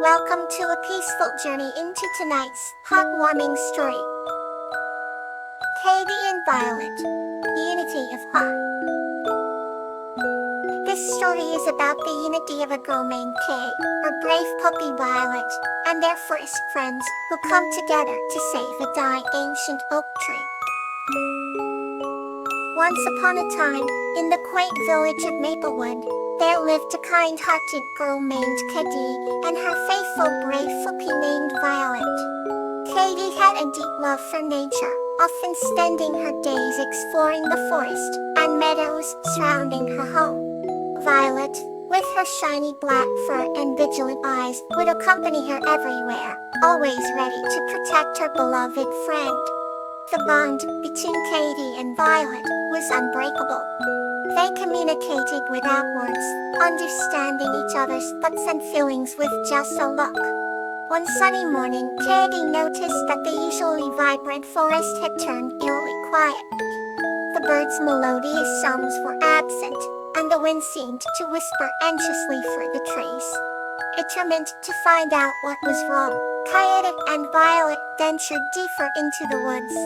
Welcome to a peaceful journey into tonight's heartwarming story. Katie and Violet, Unity of Heart. This story is about the unity of a girl named Kay, her brave puppy Violet, and their forest friends who come together to save a dying ancient oak tree. Once upon a time, in the quaint village of Maplewood, there lived a kind-hearted girl named Katie and her faithful brave puppy named Violet. Katie had a deep love for nature, often spending her days exploring the forest and meadows surrounding her home. Violet, with her shiny black fur and vigilant eyes, would accompany her everywhere, always ready to protect her beloved friend. The bond between Katie and Violet was unbreakable. They communicated without words, understanding each other's thoughts and feelings with just a look. One sunny morning, Katie noticed that the usually vibrant forest had turned eerily quiet. The birds' melodious songs were absent, and the wind seemed to whisper anxiously through the trees. Determined to find out what was wrong, Coyote and Violet ventured deeper into the woods.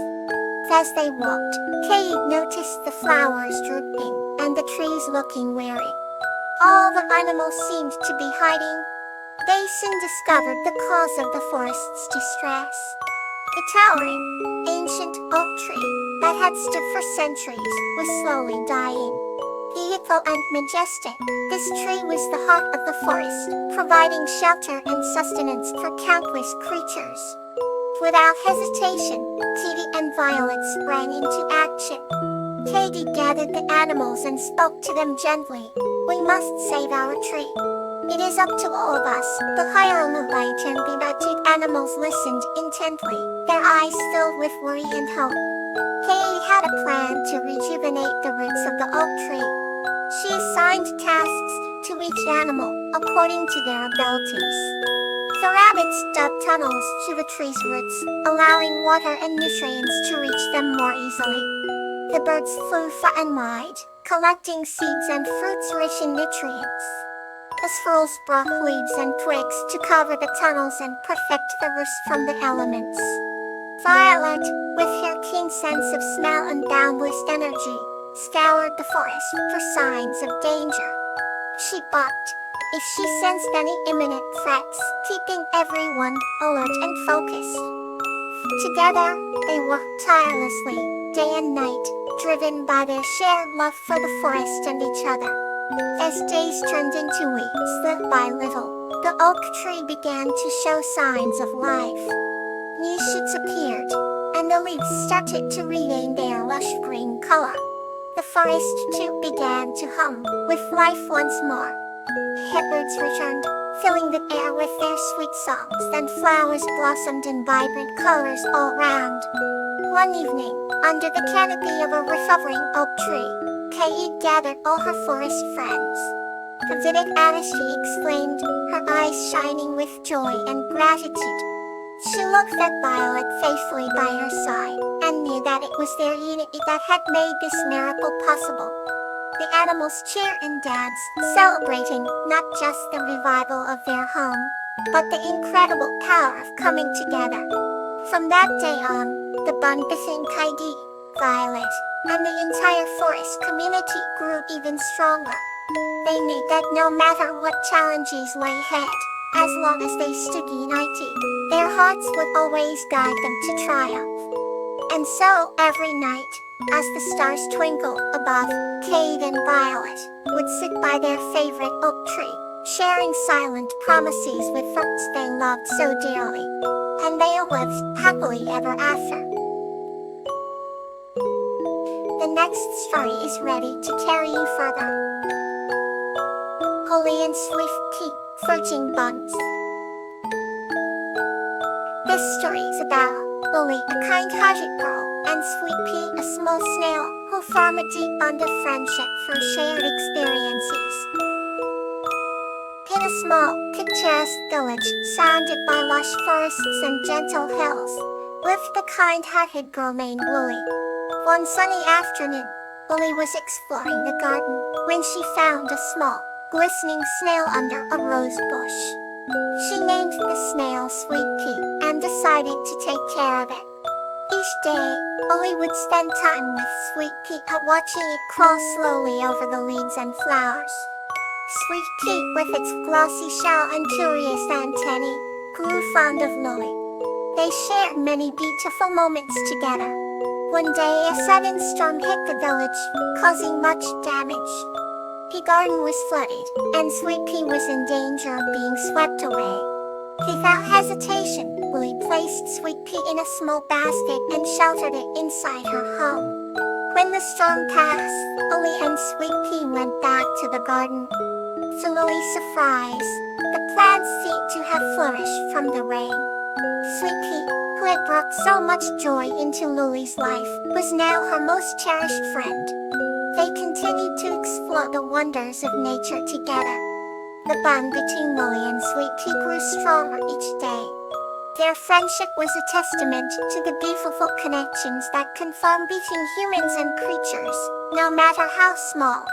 As they walked, Katie noticed the flowers drooping and the trees looking weary. All the animals seemed to be hiding. They soon discovered the cause of the forest's distress. The towering, ancient oak tree that had stood for centuries was slowly dying. Beautiful and majestic, this tree was the heart of the forest, providing shelter and sustenance for countless creatures. Without hesitation, Katie and Violet sprang into action. Katie gathered the animals and spoke to them gently. "We must save our tree. It is up to all of us." The higher-on-the-light and benighted animals listened intently, their eyes filled with worry and hope. Katie had a plan to rejuvenate the roots of the oak tree. She assigned tasks to each animal according to their abilities. The rabbits dug tunnels to the tree's roots, allowing water and nutrients to reach them more easily. The birds flew far and wide, collecting seeds and fruits rich in nutrients. The squirrels brought leaves and twigs to cover the tunnels and protect the roots from the elements. Violet, with her keen sense of smell and boundless energy, scoured the forest for signs of danger. She barked if she sensed any imminent threats, keeping everyone alert and focused. Together, they worked tirelessly, day and night, driven by their shared love for the forest and each other. As days turned into weeks, little by little, the oak tree began to show signs of life. New shoots appeared, and the leaves started to regain their lush green color. The forest too began to hum with life once more. Birds returned, filling the air with their sweet songs, and flowers blossomed in vibrant colors all round. One evening, under the canopy of a recovering oak tree, Katie gathered all her forest friends. "Visited as she exclaimed, her eyes shining with joy and gratitude. She looked at Violet faithfully by her side, and knew that it was their unity that had made this miracle possible. The animals cheered and danced, celebrating not just the revival of their home, but the incredible power of coming together. From that day on, the bond between Katie, Violet, and the entire forest community grew even stronger. They knew that no matter what challenges lay ahead, as long as they stood united, their hearts would always guide them to triumph. And so, every night, as the stars twinkled above, Kate and Violet would sit by their favorite oak tree, sharing silent promises with folks they loved so dearly. And they lived happily ever after. The next story is ready to carry you further. Holy and swift keep floating buns. This story is about Lily, a kind-hearted girl, and Sweet Pea, a small snail, who form a deep bond of friendship through shared experiences. In a small, picturesque village surrounded by lush forests and gentle hills, lived the kind-hearted girl named Lily. One sunny afternoon, Lily was exploring the garden when she found a small, glistening snail under a rose bush. She named decided to take care of it. Each day, Ollie would spend time with Sweet Pea watching it crawl slowly over the leaves and flowers. Sweet Pea, with its glossy shell and curious antennae, grew fond of Louie. They shared many beautiful moments together. One day a sudden storm hit the village, causing much damage. The garden was flooded, and Sweet Pea was in danger of being swept away. Without hesitation, Louie placed Sweet Pea in a small basket and sheltered it inside her home. When the storm passed, Ollie and Sweet Pea went back to the garden. To Louie's surprise, the plants seemed to have flourished from the rain. Sweet Pea, who had brought so much joy into Louie's life, was now her most cherished friend. They continued to explore the wonders of nature together. The bond between Louie and Sweet Pea grew stronger each day. Their friendship was a testament to the beautiful connections that can form between humans and creatures, no matter how small.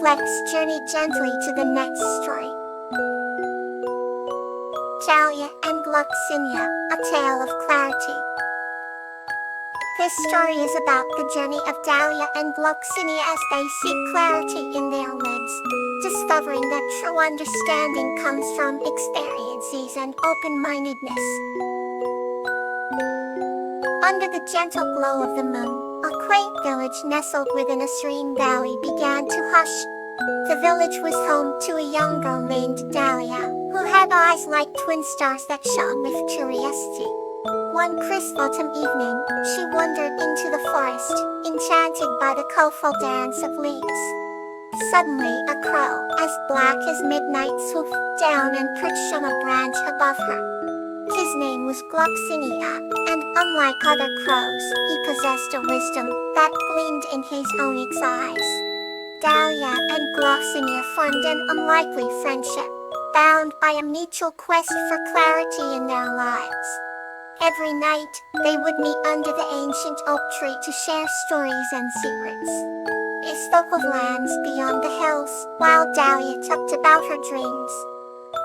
Let's journey gently to the next story. Dahlia and Gloxinia, A Tale of Clarity. This story is about the journey of Dahlia and Gloxinia as they seek clarity in their lives, discovering that true understanding comes from experiences and open-mindedness. Under the gentle glow of the moon, a quaint village nestled within a serene valley began to hush. The village was home to a young girl named Dahlia, who had eyes like twin stars that shone with curiosity. One crisp autumn evening, she wandered into the forest, enchanted by the colorful dance of leaves. Suddenly, a crow, as black as midnight, swooped down and perched on a branch above her. His name was Gloxinia, and unlike other crows, he possessed a wisdom that gleamed in his onyx eyes. Dahlia and Gloxinia formed an unlikely friendship, bound by a mutual quest for clarity in their lives. Every night, they would meet under the ancient oak tree to share stories and secrets. They spoke of lands beyond the hills, while Dahlia talked about her dreams.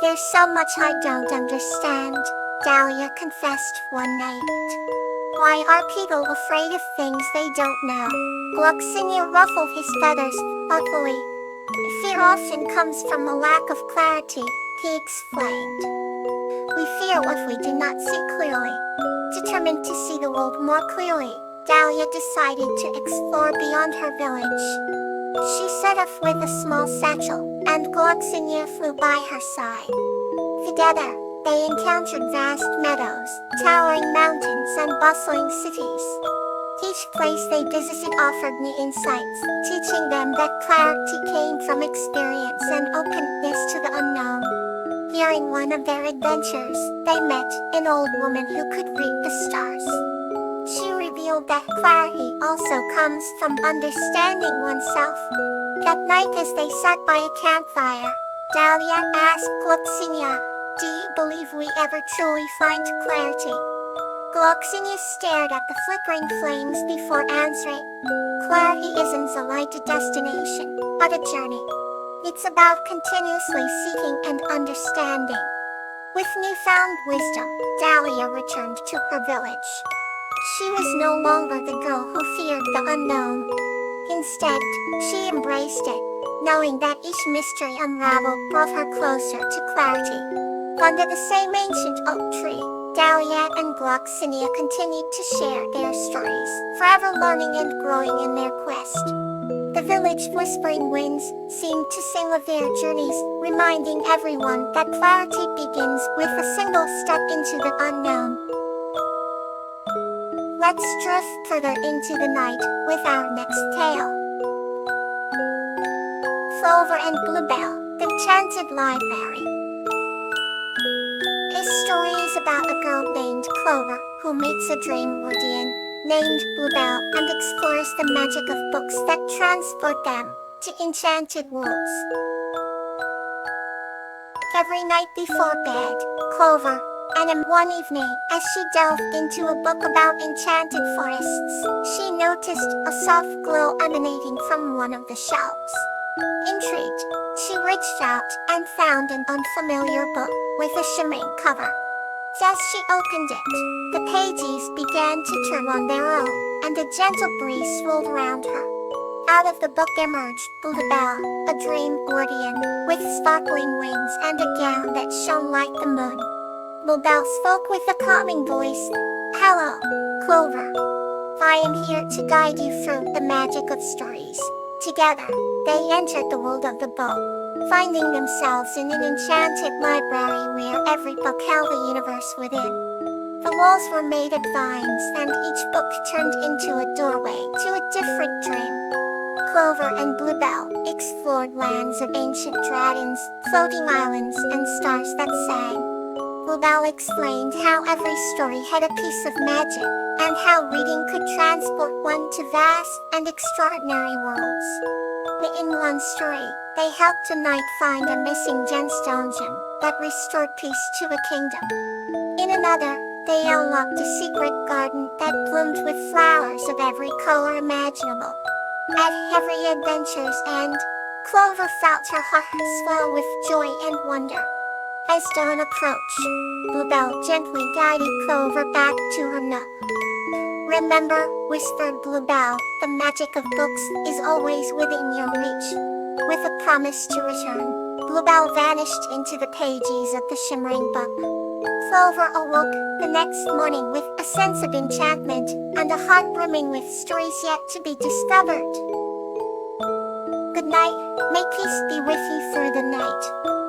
"There's so much I don't understand," Dahlia confessed one night. "Why are people afraid of things they don't know?" Gloxinia ruffled his feathers thoughtfully. "Fear often comes from a lack of clarity," he explained. "We fear what we do not see clearly." Determined to see the world more clearly, Dahlia decided to explore beyond her village. She set off with a small satchel, and Gloxinia flew by her side. Together, they encountered vast meadows, towering mountains, and bustling cities. Each place they visited offered new insights, teaching them that clarity came from experience and openness to the unknown. During one of their adventures, they met an old woman who could read the stars. She revealed that clarity also comes from understanding oneself. That night, as they sat by a campfire, Dahlia asked Gloxinia, "Do you believe we ever truly find clarity?" Gloxinia stared at the flickering flames before answering. "Clarity isn't a light destination, but a journey. It's about continuously seeking and understanding." With newfound wisdom, Dahlia returned to her village. She was no longer the girl who feared the unknown. Instead, she embraced it, knowing that each mystery unraveled brought her closer to clarity. Under the same ancient oak tree, Dahlia and Gloxinia continued to share their stories, forever learning and growing in their quest. The village whispering winds seemed to sing of their journeys, reminding everyone that clarity begins with a single step into the unknown. Let's drift further into the night with our next tale. Clover and Bluebell, The Enchanted Library. This story is about a girl named Clover who meets a dream guardian named Bluebell and explores the magic of books that transport them to enchanted woods. Every night before bed, Clover, and one evening, as she delved into a book about enchanted forests, she noticed a soft glow emanating from one of the shelves. Intrigued, she reached out and found an unfamiliar book with a shimmering cover. As she opened it, the pages began to turn on their own, and a gentle breeze swirled around her. Out of the book emerged Bluebell, a dream guardian, with sparkling wings and a gown that shone like the moon. Bluebell spoke with a calming voice. "Hello, Clover. I am here to guide you through the magic of stories." Together, they entered the world of the book, finding themselves in an enchanted library where every book held a universe within. The walls were made of vines, and each book turned into a doorway to a different dream. Clover and Bluebell explored lands of ancient dragons, floating islands, and stars that sang. Bluebell explained how every story had a piece of magic, and how reading could transport one to vast and extraordinary worlds. In one story, they helped a knight find a missing gemstone gem that restored peace to a kingdom. In another, they unlocked a secret garden that bloomed with flowers of every color imaginable. At every adventure's end, Clover felt her heart swell with joy and wonder. As dawn approached, Bluebell gently guided Clover back to her nook. "Remember," whispered Bluebell, "the magic of books is always within your reach." With a promise to return, Bluebell vanished into the pages of the shimmering book. Clover awoke the next morning with a sense of enchantment and a heart brimming with stories yet to be discovered. Good night. May peace be with you through the night.